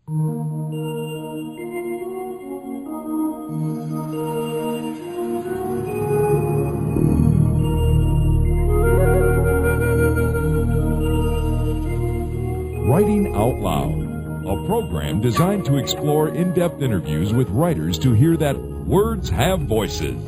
Writing Out Loud, a program designed to explore in-depth interviews with writers to hear that words have voices.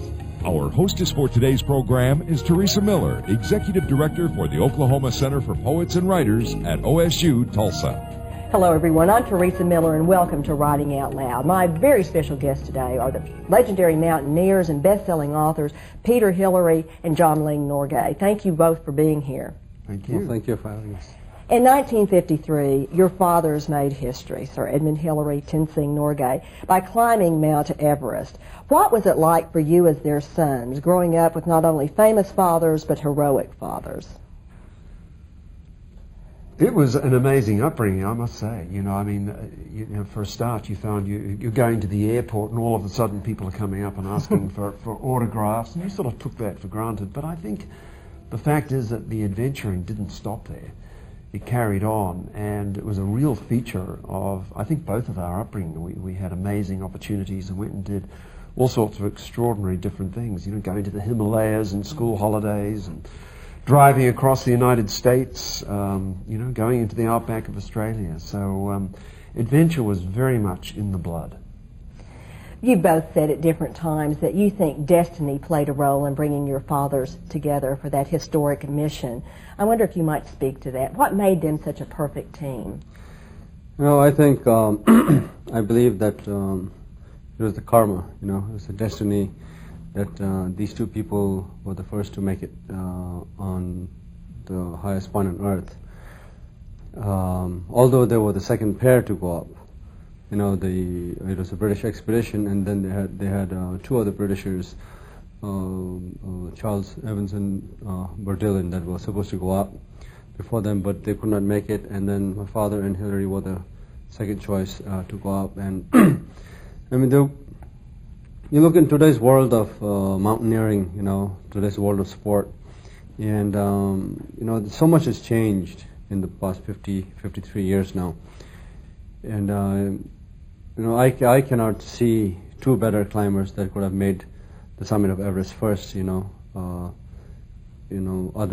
Our hostess for today's program is Teresa Miller, Executive Director for the Oklahoma Center for Poets and Writers at OSU Tulsa. Hello everyone, I'm Teresa Miller and welcome to Writing Out Loud. My very special guests today are the legendary mountaineers and best-selling authors Peter Hillary and Jamling Norgay. Thank you both for being here. Thank you. Well, thank you for having us. In 1953, your fathers made history, Sir Edmund Hillary, Tenzing Norgay, by climbing Mount Everest. What was it like for you as their sons, growing up with not only famous fathers, but heroic fathers? It was an amazing upbringing, I must say. For a start, you found you're going to the airport and all of a sudden people are coming up and asking for autographs, and you sort of took that for granted. But I think the fact is that the adventuring didn't stop there. It carried on, and it was a real feature of, I think, both of our upbringing. We had amazing opportunities and went and did all sorts of extraordinary different things, going to the Himalayas and school holidays and driving across the United States, going into the outback of Australia. So adventure was very much in the blood. You both said at different times that you think destiny played a role in bringing your fathers together for that historic mission. I wonder if you might speak to that. What made them such a perfect team? Well, I think, I believe that it was the karma, it was the destiny that these two people were the first to make it on the highest point on earth. Although they were the second pair to go up. It was a British expedition, and then they had two other Britishers, Charles Evans and Burdillon, that were supposed to go up before them, but they could not make it. And then my father and Hillary were the second choice to go up. And you look in today's world of mountaineering, today's world of sport, and so much has changed in the past 53 years now. And I cannot see two better climbers that could have made the summit of Everest first, other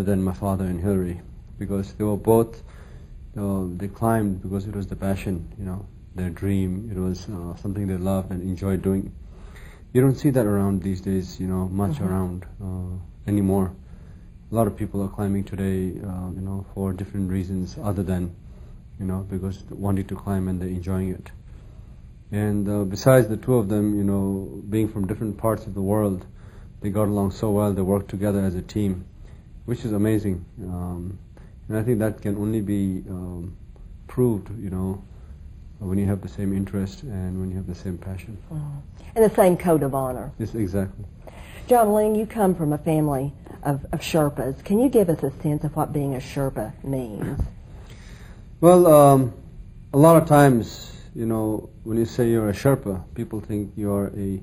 than my father and Hillary, because they were both, they climbed because it was the passion, their dream. It was something they loved and enjoyed doing. You don't see that around these days, much around anymore. A lot of people are climbing today, for different reasons other than, because wanting to climb and they're enjoying it. And besides the two of them, being from different parts of the world, they got along so well, they worked together as a team, which is amazing. And I think that can only be proved, when you have the same interest and when you have the same passion. And the same code of honor. Yes, exactly. Jamling, you come from a family of Sherpas. Can you give us a sense of what being a Sherpa means? Well, a lot of times, when you say you're a Sherpa, people think you're a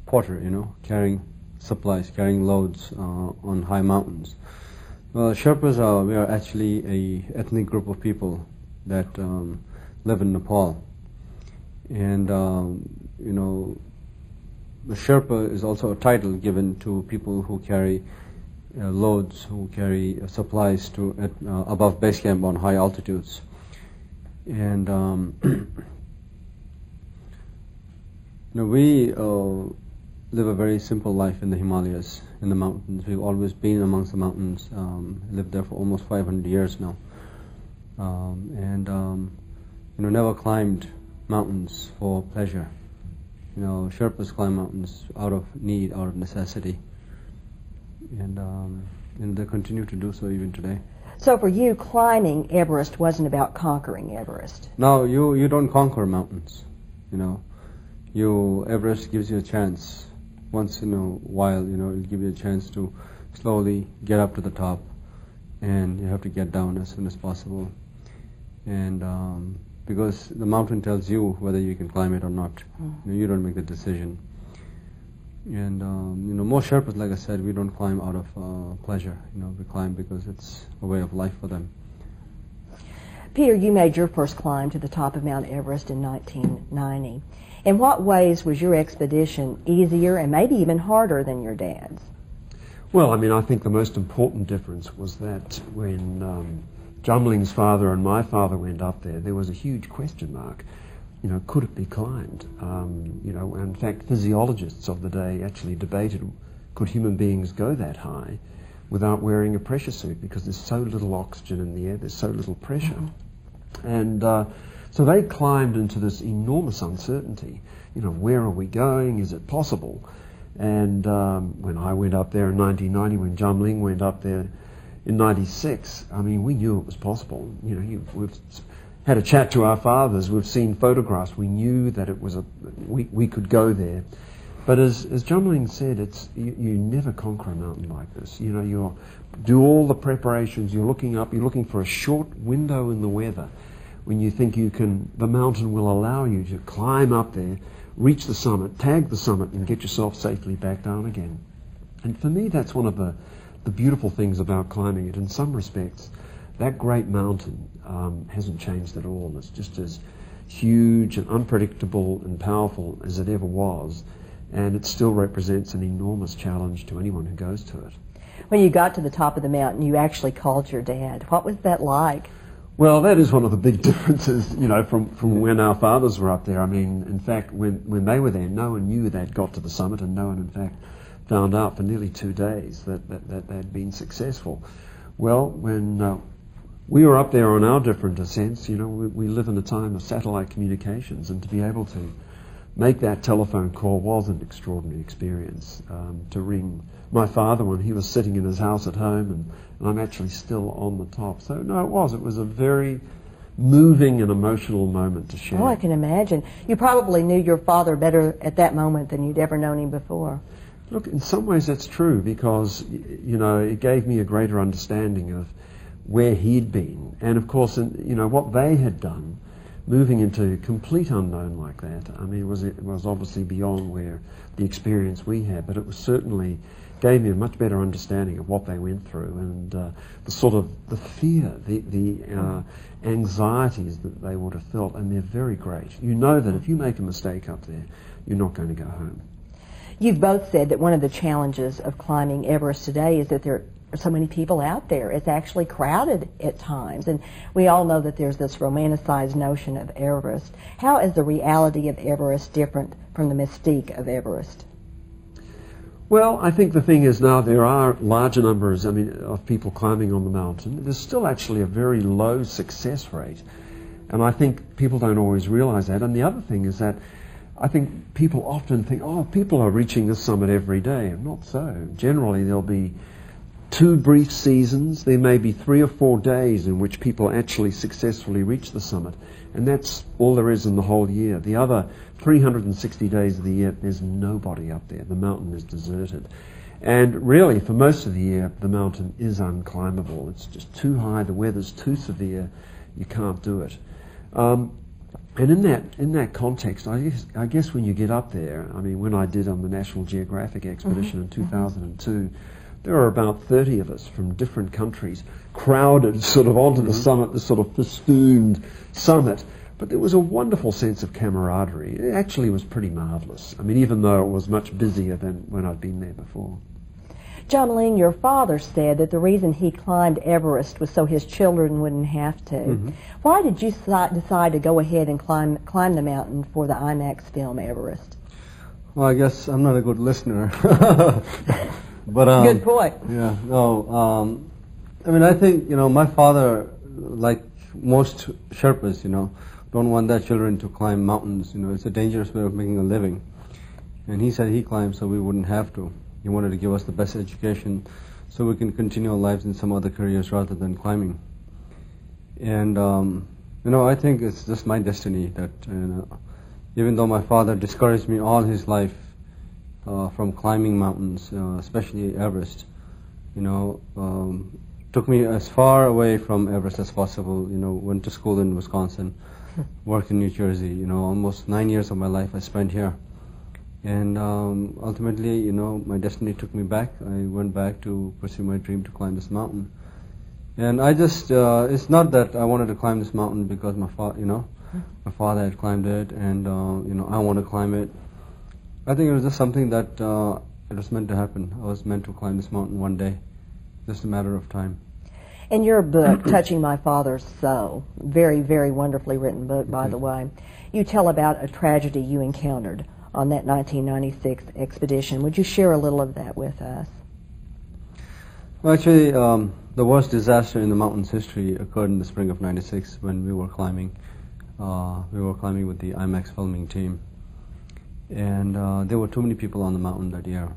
porter, carrying supplies, carrying loads on high mountains. Well, Sherpas we are actually a ethnic group of people that live in Nepal. And, the Sherpa is also a title given to people who carry loads, who carry supplies to above base camp on high altitudes. And we live a very simple life in the Himalayas, in the mountains. We've always been amongst the mountains, lived there for almost 500 years now. Never climbed mountains for pleasure. Sherpas climb mountains out of need, out of necessity. And they continue to do so even today. So for you, climbing Everest wasn't about conquering Everest. No, you don't conquer mountains. Everest gives you a chance. Once in a while, it'll give you a chance to slowly get up to the top, and you have to get down as soon as possible. And because the mountain tells you whether you can climb it or not. You don't make the decision. And most Sherpas, like I said, we don't climb out of pleasure. We climb because it's a way of life for them. Peter, you made your first climb to the top of Mount Everest in 1990. In what ways was your expedition easier and maybe even harder than your dad's? Well, I mean, I think the most important difference was that when Jamling's father and my father went up there was a huge question mark. You know, could it be climbed? You know, in fact, physiologists of the day actually debated, could human beings go that high without wearing a pressure suit, because there's so little oxygen in the air, there's so little pressure. Mm-hmm. And so they climbed into this enormous uncertainty. You know, where are we going? Is it possible? And when I went up there in 1990, when Jamling went up there in 96, I mean, we knew it was possible. You know, we've had a chat to our fathers, we've seen photographs, we knew that it was we could go there. But as Jamling said, you never conquer a mountain like this. You know, you do all the preparations, you're looking up, you're looking for a short window in the weather when you think the mountain will allow you to climb up there, reach the summit, tag the summit, and get yourself safely back down again. And for me, that's one of the beautiful things about climbing it. In some respects, that great mountain hasn't changed at all. It's just as huge and unpredictable and powerful as it ever was. And it still represents an enormous challenge to anyone who goes to it. When you got to the top of the mountain, you actually called your dad. What was that like? Well, that is one of the big differences, you know, from when our fathers were up there. I mean, in fact, when they were there, no one knew they'd got to the summit, and no one, in fact, found out for nearly 2 days that they'd been successful. Well, when we were up there on our different ascents, you know, we live in a time of satellite communications, and to be able to make that telephone call was an extraordinary experience. To ring my father when he was sitting in his house at home, and I'm actually still on the top. So no, it was a very moving and emotional moment to share. Oh, I can imagine. You probably knew your father better at that moment than you'd ever known him before. Look, in some ways that's true, because, you know, it gave me a greater understanding of where he'd been, and of course, you know, what they had done. Moving into complete unknown like that, I mean, it was obviously beyond where the experience we had, but it was certainly gave me a much better understanding of what they went through, and the sort of the fear, the anxieties that they would have felt, and they're very great. You know that if you make a mistake up there, you're not going to go home. You've both said that one of the challenges of climbing Everest today is that there are so many people out there. It's actually crowded at times, and we all know that there's this romanticized notion of Everest. How is the reality of Everest different from the mystique of Everest? Well, I think the thing is now there are larger numbers, of people climbing on the mountain. There's still actually a very low success rate, and I think people don't always realize that. And the other thing is that I think people often think, oh, people are reaching this summit every day, and not so. Generally, there'll be 2 brief seasons. There may be 3 or 4 days in which people actually successfully reach the summit, and that's all there is in the whole year. The other 360 days of the year, there's nobody up there. The mountain is deserted. And really, for most of the year, the mountain is unclimbable. It's just too high, the weather's too severe, you can't do it. And in that context, I guess when you get up there, when I did on the National Geographic expedition in 2002, there were about 30 of us from different countries crowded sort of onto the summit, this sort of festooned summit. But there was a wonderful sense of camaraderie. It actually was pretty marvelous. Even though it was much busier than when I'd been there before. Jamling, your father said that the reason he climbed Everest was so his children wouldn't have to. Why did you decide to go ahead and climb the mountain for the IMAX film Everest? Well, I guess I'm not a good listener. But good point. Yeah, no. I think my father, like most Sherpas, don't want their children to climb mountains. It's a dangerous way of making a living. And he said he climbed so we wouldn't have to. He wanted to give us the best education so we can continue our lives in some other careers rather than climbing. And, I think it's just my destiny that, even though my father discouraged me all his life from climbing mountains, especially Everest, took me as far away from Everest as possible, went to school in Wisconsin, worked in New Jersey, almost 9 years of my life I spent here. And ultimately, my destiny took me back. I went back to pursue my dream to climb this mountain. And I just, it's not that I wanted to climb this mountain because my father had climbed it, and I want to climb it. I think it was just something that it was meant to happen. I was meant to climb this mountain one day, just a matter of time. In your book, Touching My Father's Soul, very, very wonderfully written book, by the way, you tell about a tragedy you encountered on that 1996 expedition. Would you share a little of that with us? Well, actually, the worst disaster in the mountain's history occurred in the spring of '96 when we were climbing. We were climbing with the IMAX filming team, and there were too many people on the mountain that year.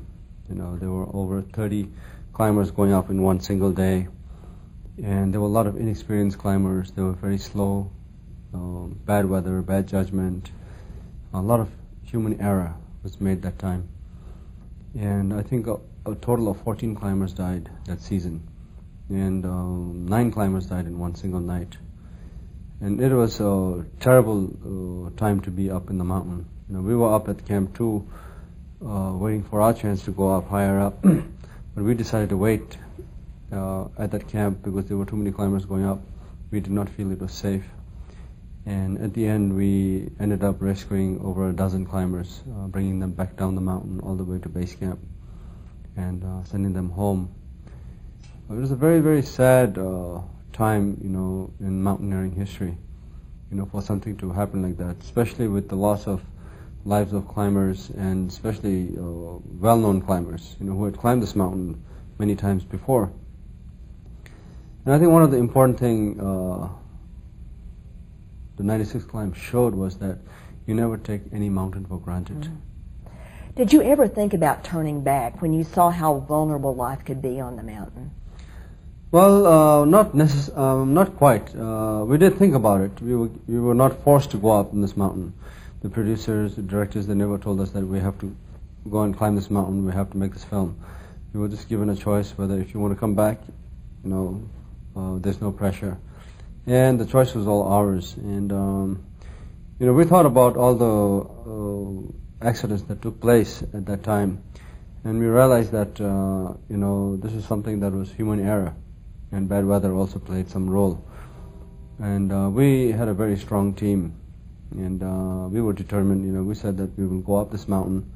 There were over 30 climbers going up in one single day, and there were a lot of inexperienced climbers. They were very slow, bad weather, bad judgment. A lot of human error was made that time, and I think a total of 14 climbers died that season, and 9 climbers died in one single night. And it was a terrible time to be up in the mountain. We were up at Camp 2 waiting for our chance to go up higher up, but we decided to wait at that camp because there were too many climbers going up. We did not feel it was safe. And at the end, we ended up rescuing over a dozen climbers, bringing them back down the mountain all the way to base camp and sending them home. It was a very, very sad time, in mountaineering history, for something to happen like that, especially with the loss of lives of climbers, and especially well-known climbers, who had climbed this mountain many times before. And I think one of the important thing the 96 climb showed was that you never take any mountain for granted. Did you ever think about turning back when you saw how vulnerable life could be on the mountain? Well, not quite. We did think about it. We were not forced to go up in this mountain. The producers, the directors, they never told us that we have to go and climb this mountain, we have to make this film. We were just given a choice whether if you want to come back, there's no pressure. And the choice was all ours. And, we thought about all the accidents that took place at that time. And we realized that, this is something that was human error. And bad weather also played some role. And we had a very strong team. And we were determined, we said that we will go up this mountain.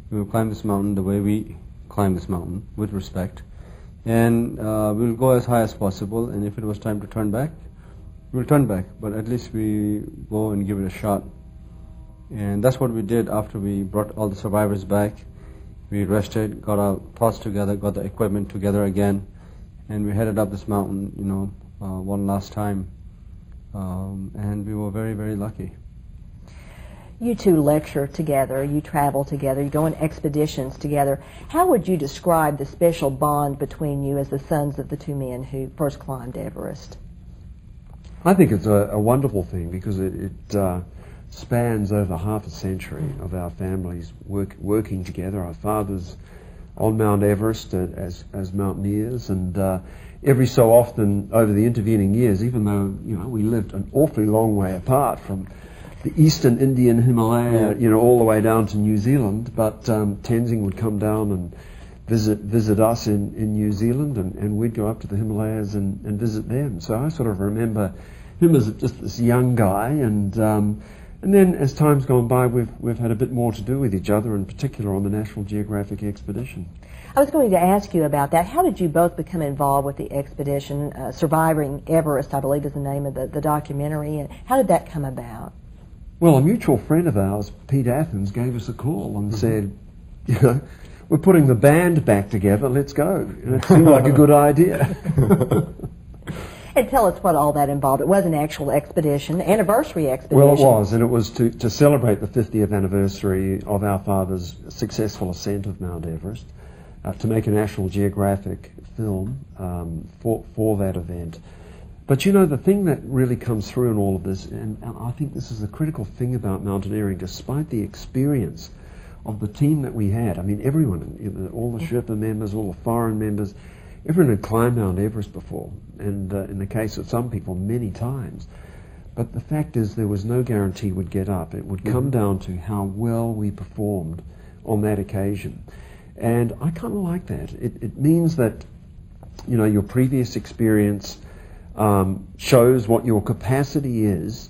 We will climb this mountain the way we climb this mountain, with respect. And we will go as high as possible. And if it was time to turn back, we'll turn back, but at least we go and give it a shot. And that's what we did after we brought all the survivors back. We rested, got our thoughts together, got the equipment together again, and we headed up this mountain, one last time. And we were very, very lucky. You two lecture together, you travel together, you go on expeditions together. How would you describe the special bond between you as the sons of the two men who first climbed Everest? I think it's a wonderful thing because it spans over half a century of our families working together. Our fathers on Mount Everest as mountaineers, and every so often over the intervening years, even though we lived an awfully long way apart from the eastern Indian Himalaya, all the way down to New Zealand, but Tenzing would come down and visit us in New Zealand, and we'd go up to the Himalayas and visit them. So I sort of remember him as just this young guy, and then as time's gone by, we've had a bit more to do with each other, in particular on the National Geographic expedition. I was going to ask you about that. How did you both become involved with the expedition? Surviving Everest, I believe, is the name of the documentary, and how did that come about? Well, a mutual friend of ours, Pete Athens, gave us a call and said, we're putting the band back together, let's go. And it seemed like a good idea. And tell us what all that involved. It was an actual expedition, anniversary expedition. Well, it was, and it was to celebrate the 50th anniversary of our father's successful ascent of Mount Everest, to make a National Geographic film for that event. But the thing that really comes through in all of this, and I think this is a critical thing about mountaineering, despite the experience of the team that we had, everyone, all the Sherpa members, all the foreign members, everyone had climbed Mount Everest before, and in the case of some people, many times. But the fact is there was no guarantee we'd get up. It would come down to how well we performed on that occasion. And I kind of like that. It means that your previous experience shows what your capacity is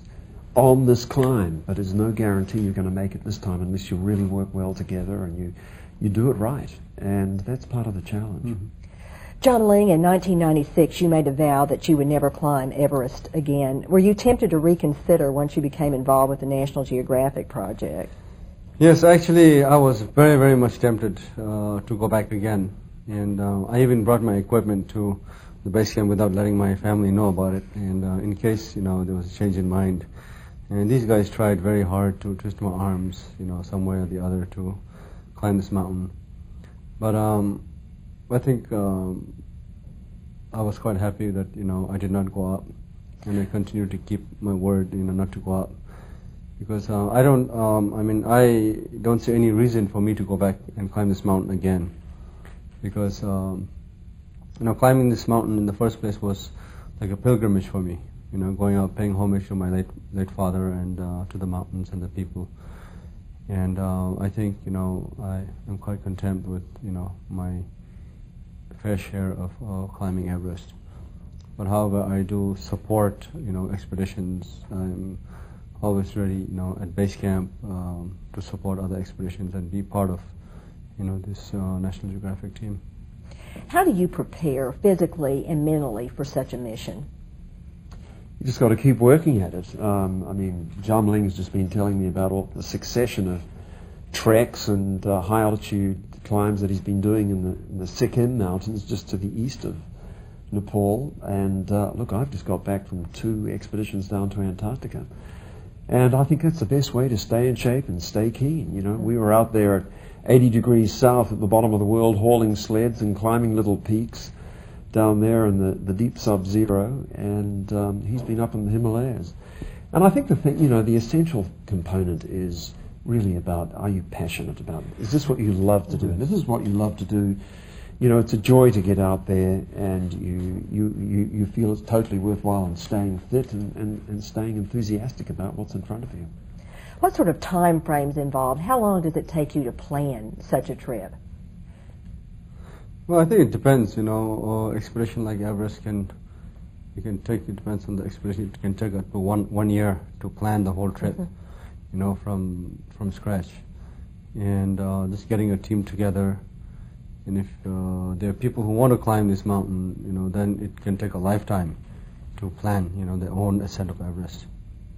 on this climb, but there's no guarantee you're going to make it this time unless you really work well together and you do it right. And that's part of the challenge. Mm-hmm. Jamling, in 1996, you made a vow that you would never climb Everest again. Were you tempted to reconsider once you became involved with the National Geographic project? Yes, actually, I was very, very much tempted to go back again. And I even brought my equipment to the base camp without letting my family know about it. And in case, there was a change in mind. And these guys tried very hard to twist my arms, some way or the other to climb this mountain. But I think I was quite happy that, I did not go up. And I continued to keep my word, not to go up. Because I don't see any reason for me to go back and climb this mountain again. Because, climbing this mountain in the first place was like a pilgrimage for me. Going out, paying homage to my late father and to the mountains and the people. And I think, I am quite content with, my fair share of climbing Everest. But however, I do support, expeditions. I'm always ready, at base camp to support other expeditions and be part of, this National Geographic team. How do you prepare physically and mentally for such a mission? You just got to keep working at it. Jamling has just been telling me about all the succession of treks and high altitude climbs that he's been doing in the Sikkim Mountains just to the east of Nepal. And look, I've just got back from 2 expeditions down to Antarctica. And I think that's the best way to stay in shape and stay keen. We were out there at 80 degrees south at the bottom of the world hauling sleds and climbing little peaks down there in the deep sub-zero, and he's been up in the Himalayas. And I think the thing, the essential component is really about, are you passionate about it? Is this what you love to do? And if this is what you love to do, it's a joy to get out there, and you feel it's totally worthwhile and staying fit and staying enthusiastic about what's in front of you. What sort of time frames involved? How long does it take you to plan such a trip? Well, I think it depends, expedition like Everest it depends on the expedition, it can take up to one year to plan the whole trip, from scratch. And just getting a team together, and if there are people who want to climb this mountain, then it can take a lifetime to plan, their own ascent of Everest.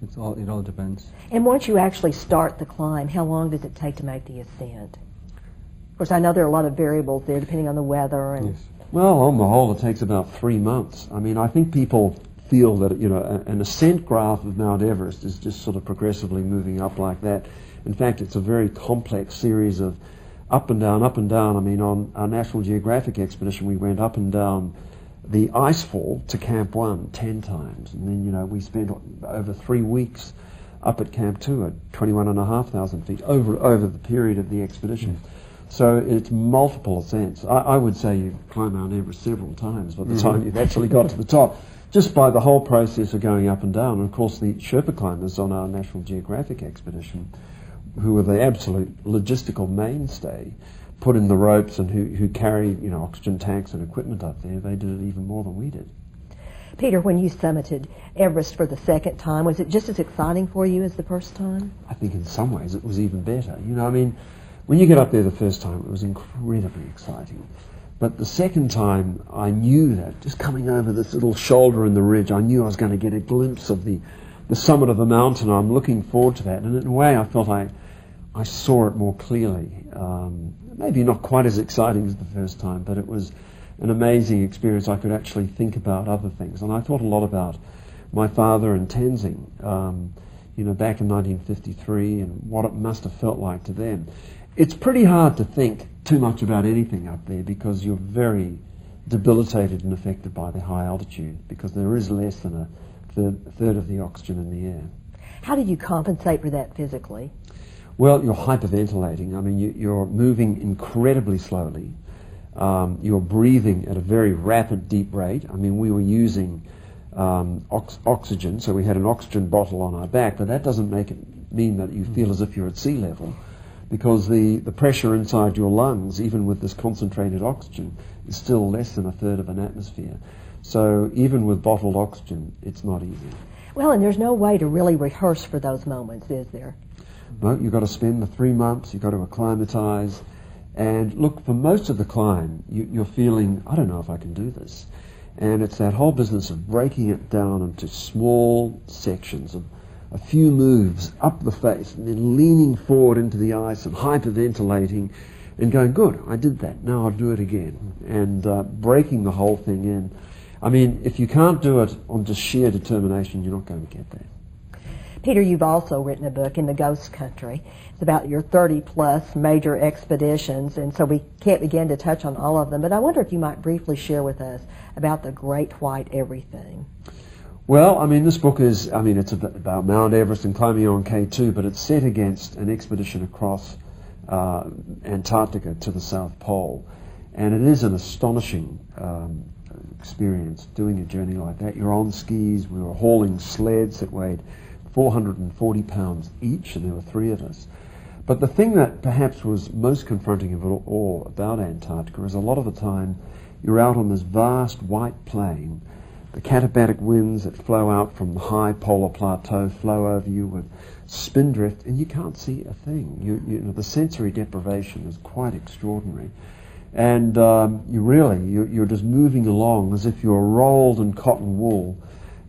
It all depends. And once you actually start the climb, how long does it take to make the ascent? Of course, I know there are a lot of variables there, depending on the weather. And yes. Well, on the whole, it takes about 3 months. I think people feel that, an ascent graph of Mount Everest is just sort of progressively moving up like that. In fact, it's a very complex series of up and down, up and down. On our National Geographic expedition, we went up and down the icefall to Camp 1 10 times. And then, we spent over 3 weeks up at Camp 2 at 21,500 feet over the period of the expedition. So it's multiple ascents. I would say you've climbed Mount Everest several times by the time you've actually got to the top, just by the whole process of going up and down. And of course, the Sherpa climbers on our National Geographic expedition, who were the absolute logistical mainstay, put in the ropes and who carried oxygen tanks and equipment up there, they did it even more than we did. Peter, when you summited Everest for the second time, was it just as exciting for you as the first time? I think in some ways it was even better. When you get up there the first time, it was incredibly exciting. But the second time, I knew that, just coming over this little shoulder in the ridge, I knew I was going to get a glimpse of the summit of the mountain. I'm looking forward to that. And in a way, I felt I saw it more clearly. Maybe not quite as exciting as the first time, but it was an amazing experience. I could actually think about other things. And I thought a lot about my father and Tenzing, back in 1953, and what it must have felt like to them. It's pretty hard to think too much about anything up there because you're very debilitated and affected by the high altitude, because there is less than a third of the oxygen in the air. How did you compensate for that physically? Well, you're hyperventilating. You're moving incredibly slowly. You're breathing at a very rapid, deep rate. We were using oxygen, so we had an oxygen bottle on our back, but that doesn't mean that you feel as if you're at sea level. because the pressure inside your lungs, even with this concentrated oxygen, is still less than a third of an atmosphere. So even with bottled oxygen, it's not easy. Well, and there's no way to really rehearse for those moments, is there? No, you've got to spend the 3 months, you've got to acclimatise. And look, for most of the climb, you're feeling, I don't know if I can do this. And it's that whole business of breaking it down into small sections of a few moves up the face, and then leaning forward into the ice and hyperventilating and going, good, I did that, now I'll do it again. And breaking the whole thing in. I mean, if you can't do it on just sheer determination, you're not going to get there. Peter, you've also written a book, In the Ghost Country. It's about your 30-plus major expeditions, and so we can't begin to touch on all of them, but I wonder if you might briefly share with us about the Great White Everything. Well, I mean, this book is, it's about Mount Everest and climbing on K2, but it's set against an expedition across Antarctica to the South Pole. And it is an astonishing experience doing a journey like that. You're on skis, we were hauling sleds that weighed 440 pounds each, and there were 3 of us. But the thing that perhaps was most confronting of it all about Antarctica is a lot of the time you're out on this vast white plain. The katabatic winds that flow out from the high polar plateau flow over you with spindrift, and you can't see a thing. You know, the sensory deprivation is quite extraordinary. And you're just moving along as if you're rolled in cotton wool,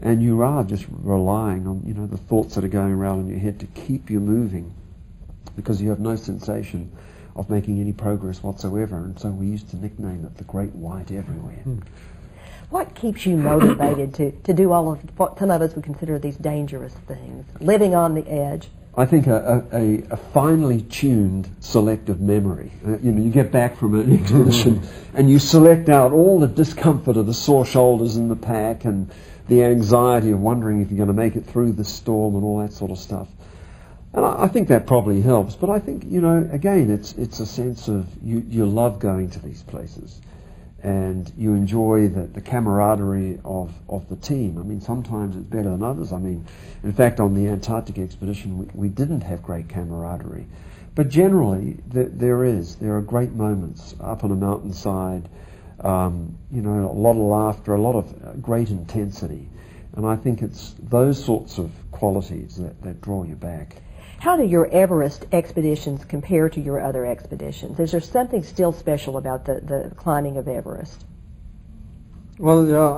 and you are just relying on, the thoughts that are going around in your head to keep you moving, because you have no sensation of making any progress whatsoever. And so we used to nickname it the Great White Everywhere. What keeps you motivated to do all of what some of us would consider these dangerous things, living on the edge? I think a finely tuned selective memory. You get back from an expedition and you select out all the discomfort of the sore shoulders in the pack and the anxiety of wondering if you're going to make it through the storm and all that sort of stuff. And I think that probably helps. But I think, again, it's a sense of you love going to these places. And you enjoy the camaraderie of the team. I mean, sometimes it's better than others. I mean, in fact, on the Antarctic expedition, we didn't have great camaraderie. But generally, there are great moments up on a mountainside, a lot of laughter, a lot of great intensity. And I think it's those sorts of qualities that draw you back. How do your Everest expeditions compare to your other expeditions? Is there something still special about the climbing of Everest? Well, yeah,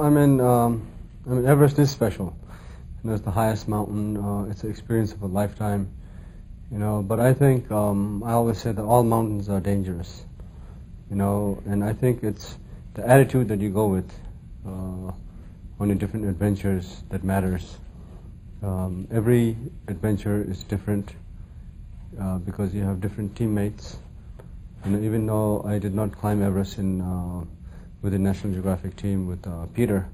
Everest is special. It's the highest mountain. It's an experience of a lifetime. But I think I always say that all mountains are dangerous. And I think it's the attitude that you go with on your different adventures that matters. Every adventure is different because you have different teammates. Even though I did not climb Everest with the National Geographic team with Peter,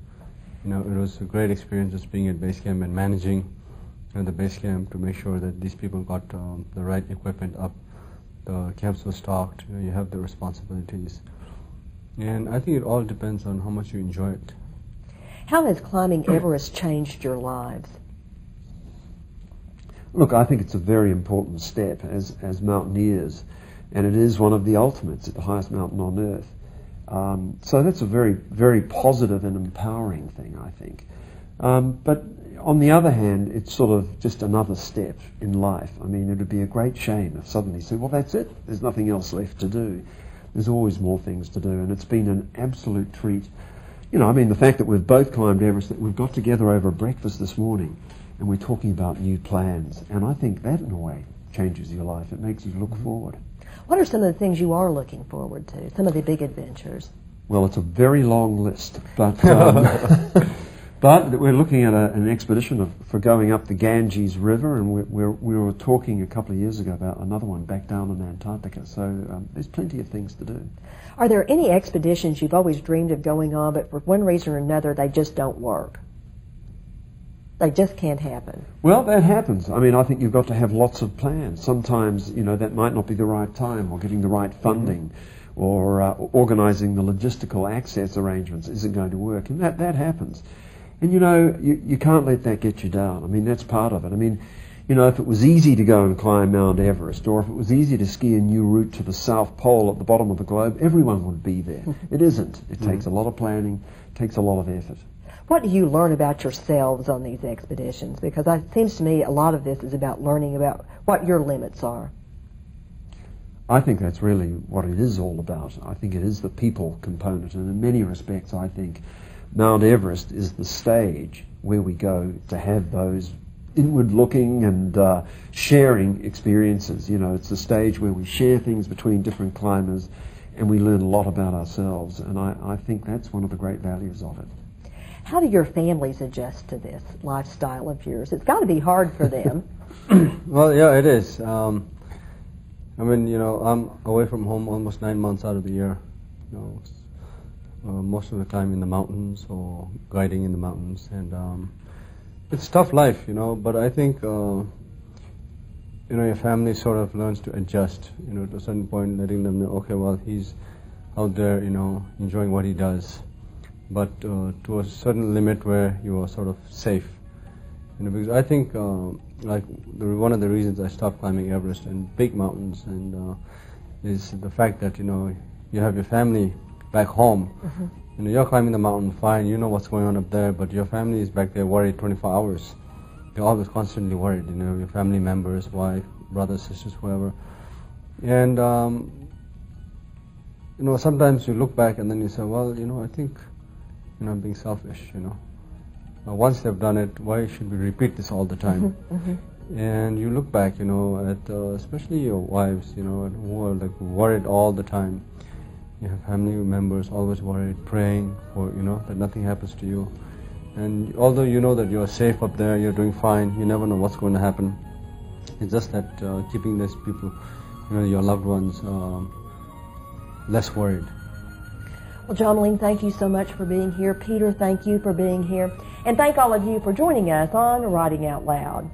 it was a great experience just being at base camp and managing the base camp to make sure that these people got the right equipment up. The camps were stocked. You have the responsibilities, and I think it all depends on how much you enjoy it. How has climbing Everest changed your lives? Look, I think it's a very important step as mountaineers, and it is one of the ultimates at the highest mountain on earth. So that's a very, very positive and empowering thing, I think. But on the other hand, it's sort of just another step in life. I mean, it would be a great shame if suddenly you said, well, that's it. There's nothing else left to do. There's always more things to do, and it's been an absolute treat. The fact that we've both climbed Everest, that we've got together over breakfast this morning, and we're talking about new plans. And I think that, in a way, changes your life. It makes you look forward. What are some of the things you are looking forward to, some of the big adventures? Well, it's a very long list, but but we're looking at an expedition for going up the Ganges River, and we were talking a couple of years ago about another one back down in Antarctica. So there's plenty of things to do. Are there any expeditions you've always dreamed of going on, but for one reason or another they just don't work? They just can't happen. Well, that happens. I think you've got to have lots of plans. Sometimes, that might not be the right time, or getting the right funding, or organizing the logistical access arrangements isn't going to work, and that happens. And you can't let that get you down. That's part of it. You know, if it was easy to go and climb Mount Everest, or if it was easy to ski a new route to the South Pole at the bottom of the globe, everyone would be there. It isn't. It takes a lot of planning, takes a lot of effort. What do you learn about yourselves on these expeditions? Because it seems to me a lot of this is about learning about what your limits are. I think that's really what it is all about. I think it is the people component, and in many respects I think Mount Everest is the stage where we go to have those inward-looking and sharing experiences. You know, it's the stage where we share things between different climbers and we learn a lot about ourselves, and I think that's one of the great values of it. How do your families adjust to this lifestyle of yours? It's got to be hard for them. Well, yeah, it is. I mean, you know, I'm away from home almost 9 months out of the year. You know, most of the time in the mountains or guiding in the mountains, and it's tough life, you know. But I think you know, your family sort of learns to adjust, you know, to a certain point, letting them know, okay, well, he's out there, you know, enjoying what he does, but to a certain limit where you are sort of safe, you know. Because I think like one of the reasons I stopped climbing Everest and big mountains and is the fact that, you know, you have your family back home. Mm-hmm. You know, you're climbing the mountain, fine, you know what's going on up there, but your family is back there worried 24 hours. You're always constantly worried, you know, your family members, wife, brothers, sisters, whoever. And you know, sometimes you look back and then you say, well, you know, I think, you know, I'm being selfish, you know. Once they've done it, why should we repeat this all the time? Mm-hmm. And you look back, you know, at especially your wives, you know, who are like worried all the time. You have family members always worried, praying for, you know, that nothing happens to you. And although you know that you're safe up there, you're doing fine, you never know what's going to happen. It's just that keeping these people, you know, your loved ones, less worried. Well, Jamling, thank you so much for being here. Peter, thank you for being here. And thank all of you for joining us on Writing Out Loud.